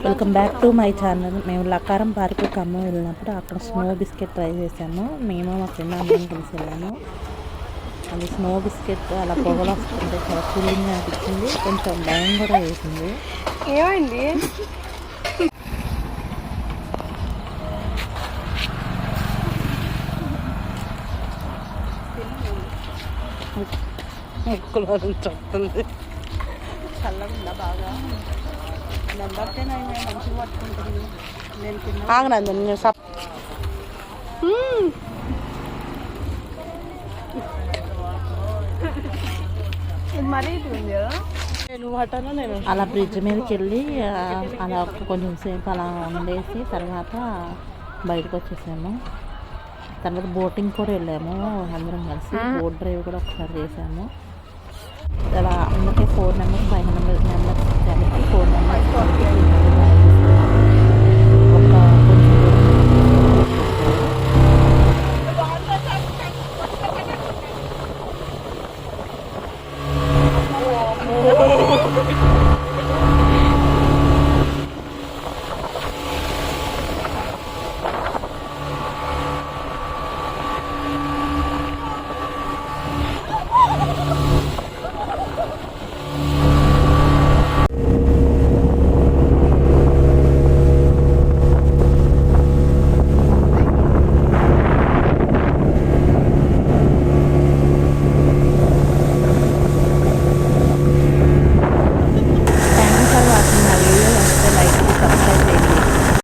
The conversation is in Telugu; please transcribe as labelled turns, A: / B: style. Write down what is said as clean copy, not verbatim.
A: Welcome back to my channel. మేము లక్కారం పార్కు ఖమ్మం వెళ్ళినప్పుడు అక్కడ స్నో బిస్కెట్ ట్రై చేసాము. మేము మా ఫ్రెండ్ అందరం కలిసి వెళ్ళాము. అది స్నో బిస్కెట్ అలా పొగలు వస్తుంటే చాలా కూలింగ్ అనిపించింది, కొంచెం భయం కూడా వేసింది.
B: ఏమైంది?
A: ముక్కులో చెప్తుంది. చల్లగా బాగా మంచిగా పట్టుకుంటుంది. ఆగనండి అలా బ్రిడ్జ్ మీదకి వెళ్ళి అలా కొంచెం సేపు అలా ఉండేసి తర్వాత బయటకు వచ్చేసాము. తర్వాత బోటింగ్ కూడా వెళ్ళాము అందరం కలిసి. బోట్ డ్రైవ్ కూడా ఒకసారి చేసాము. అలా అందుకే 4 మెంబర్స్ 5 మెంబర్స్ కలిపి 4 మెంబర్స్ ఒక కొంచెం